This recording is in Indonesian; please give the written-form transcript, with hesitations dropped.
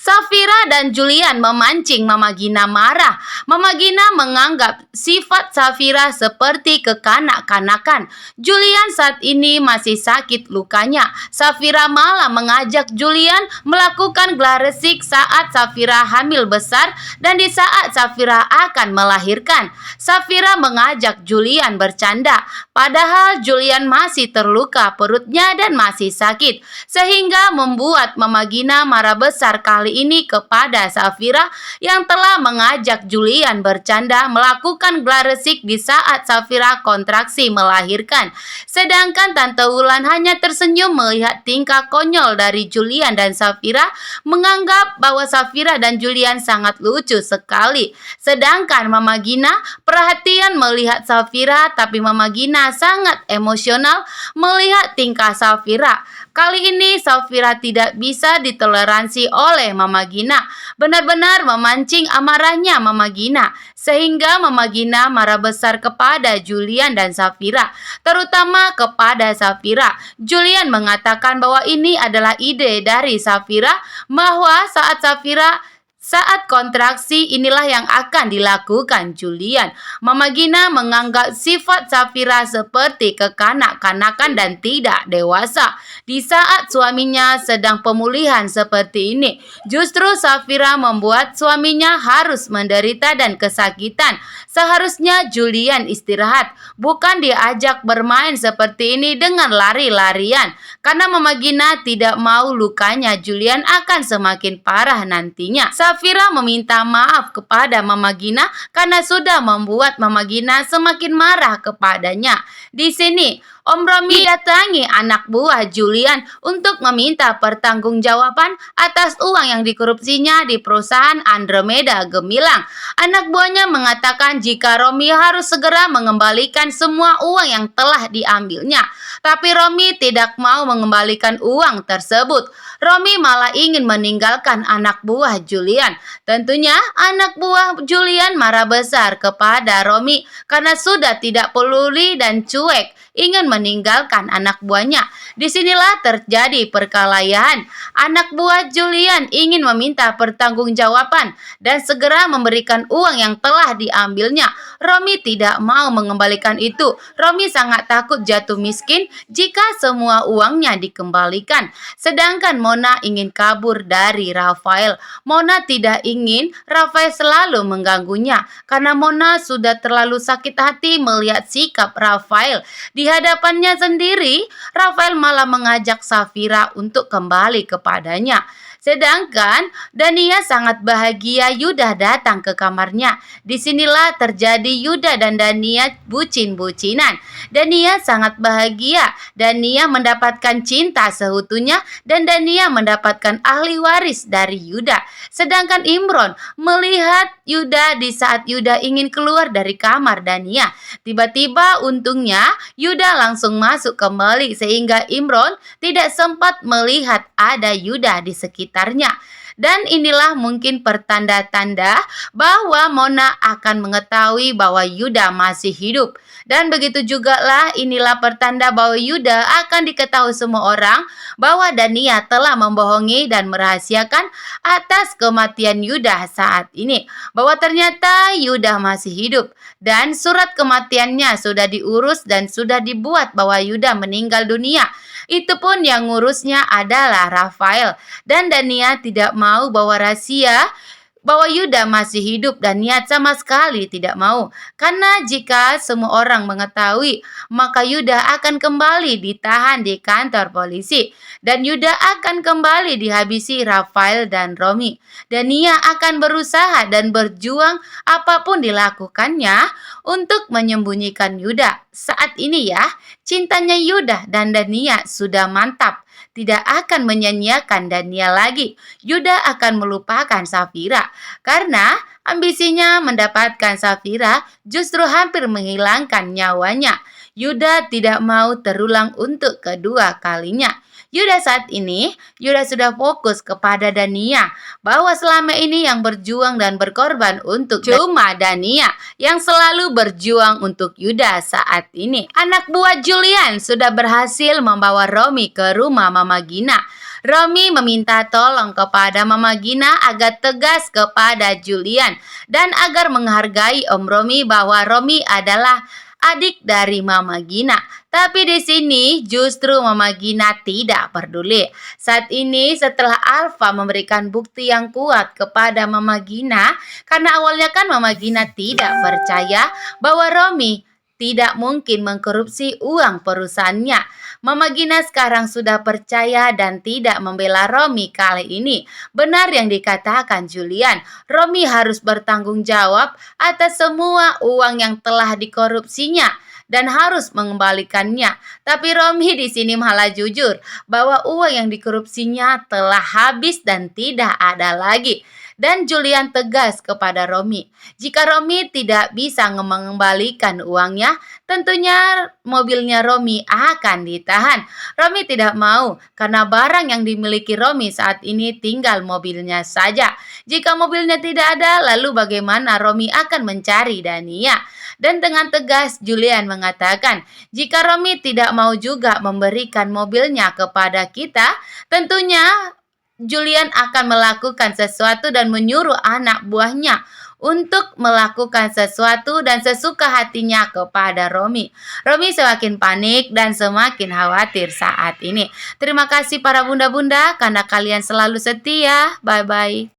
Safira dan Julian memancing Mama Gina marah. Mama Gina menganggap sifat Safira seperti kekanak-kanakan. Julian saat ini masih sakit lukanya. Safira malah mengajak Julian melakukan gelar resik saat Safira hamil besar dan di saat Safira akan melahirkan. Safira mengajak Julian bercanda, padahal Julian masih terluka perutnya dan masih sakit, sehingga membuat Mama Gina marah besar kali ini kepada Safira yang telah mengajak Julian bercanda melakukan gelar resik di saat Safira kontraksi melahirkan. Sedangkan Tante Wulan hanya tersenyum melihat tingkah konyol dari Julian dan Safira, menganggap bahwa Safira dan Julian sangat lucu sekali. Sedangkan Mama Gina perhatian melihat Safira, tapi Mama Gina sangat emosional melihat tingkah Safira. Kali ini Safira tidak bisa ditoleransi oleh Mama Gina, benar-benar memancing amarahnya Mama Gina, sehingga Mama Gina marah besar kepada Julian dan Safira, terutama kepada Safira. Julian mengatakan bahwa ini adalah ide dari Safira, bahwa saat kontraksi inilah yang akan dilakukan Julian. Mama Gina menganggap sifat Safira seperti kekanak-kanakan dan tidak dewasa. Di saat suaminya sedang pemulihan seperti ini, justru Safira membuat suaminya harus menderita dan kesakitan. Seharusnya Julian istirahat, bukan diajak bermain seperti ini dengan lari-larian. Karena Mama Gina tidak mau lukanya Julian akan semakin parah nantinya. Safira meminta maaf kepada Mama Gina karena sudah membuat Mama Gina semakin marah kepadanya. Di sini, Om Romi datangi anak buah Julian untuk meminta pertanggungjawaban atas uang yang dikorupsinya di perusahaan Andromeda Gemilang. Anak buahnya mengatakan jika Romi harus segera mengembalikan semua uang yang telah diambilnya. Tapi Romi tidak mau mengembalikan uang tersebut. Romi malah ingin meninggalkan anak buah Julian. Tentunya anak buah Julian marah besar kepada Romi karena sudah tidak peduli dan cuek, ingin meninggalkan anak buahnya. Disinilah terjadi perkelahian. Anak buah Julian ingin meminta pertanggungjawaban dan segera memberikan uang yang telah diambilnya. Romi tidak mau mengembalikan itu. Romi sangat takut jatuh miskin jika semua uangnya dikembalikan. Sedangkan Mona ingin kabur dari Rafael. Mona tidak ingin Rafael selalu mengganggunya karena Mona sudah terlalu sakit hati melihat sikap Rafael. Di hadapannya sendiri, Rafael malah mengajak Safira untuk kembali kepadanya. Sedangkan Dania sangat bahagia Yuda datang ke kamarnya. Disinilah terjadi Yuda dan Dania bucin-bucinan. Dania sangat bahagia. Dania mendapatkan cinta seutuhnya dan Dania mendapatkan ahli waris dari Yuda. Sedangkan Imron melihat Yuda di saat Yuda ingin keluar dari kamar Dania. Tiba-tiba untungnya Yuda langsung masuk kembali sehingga Imron tidak sempat melihat ada Yuda di sekitarnya. Dan inilah mungkin pertanda-tanda bahwa Mona akan mengetahui bahwa Yuda masih hidup. Dan begitu juga lah inilah pertanda bahwa Yuda akan diketahui semua orang bahwa Dania telah membohongi dan merahasiakan atas kematian Yuda saat ini. Bahwa ternyata Yuda masih hidup dan surat kematiannya sudah diurus dan sudah dibuat bahwa Yuda meninggal dunia. Itu pun yang ngurusnya adalah Rafael. Dan Dania tidak mau bawa rahasia bahwa Yuda masih hidup dan niat sama sekali tidak mau. Karena jika semua orang mengetahui, maka Yuda akan kembali ditahan di kantor polisi. Dan Yuda akan kembali dihabisi Rafael dan Romi. Dan Nia akan berusaha dan berjuang apapun dilakukannya untuk menyembunyikan Yuda. Saat ini ya, cintanya Yuda dan Dania sudah mantap. Tidak akan menyanyiakan Dania lagi. Yuda akan melupakan Safira. Karena ambisinya mendapatkan Safira justru hampir menghilangkan nyawanya. Yuda tidak mau terulang untuk kedua kalinya. Yuda saat ini, Yuda sudah fokus kepada Dania. Bahwa selama ini yang berjuang dan berkorban untuk cuma Dania. Yang selalu berjuang untuk Yuda saat ini. Anak buah Julian sudah berhasil membawa Romi ke rumah Mama Gina. Romi meminta tolong kepada Mama Gina agar tegas kepada Julian dan agar menghargai Om Romi bahwa Romi adalah adik dari Mama Gina. Tapi di sini justru Mama Gina tidak peduli. Saat ini setelah Alfa memberikan bukti yang kuat kepada Mama Gina, karena awalnya kan Mama Gina tidak percaya bahwa Romi tidak mungkin mengkorupsi uang perusahaannya. Mama Gina sekarang sudah percaya dan tidak membela Romi kali ini. Benar yang dikatakan Julian, Romi harus bertanggung jawab atas semua uang yang telah dikorupsinya dan harus mengembalikannya. Tapi Romi di sini malah jujur bahwa uang yang dikorupsinya telah habis dan tidak ada lagi. Dan Julian tegas kepada Romi, jika Romi tidak bisa mengembalikan uangnya, tentunya mobilnya Romi akan ditahan. Romi tidak mau karena barang yang dimiliki Romi saat ini tinggal mobilnya saja. Jika mobilnya tidak ada, lalu bagaimana Romi akan mencari Dania? Dan dengan tegas Julian mengatakan, jika Romi tidak mau juga memberikan mobilnya kepada kita, tentunya Julian akan melakukan sesuatu dan menyuruh anak buahnya untuk melakukan sesuatu dan sesuka hatinya kepada Romi. Romi semakin panik dan semakin khawatir saat ini. Terima kasih para bunda-bunda karena kalian selalu setia. Bye-bye.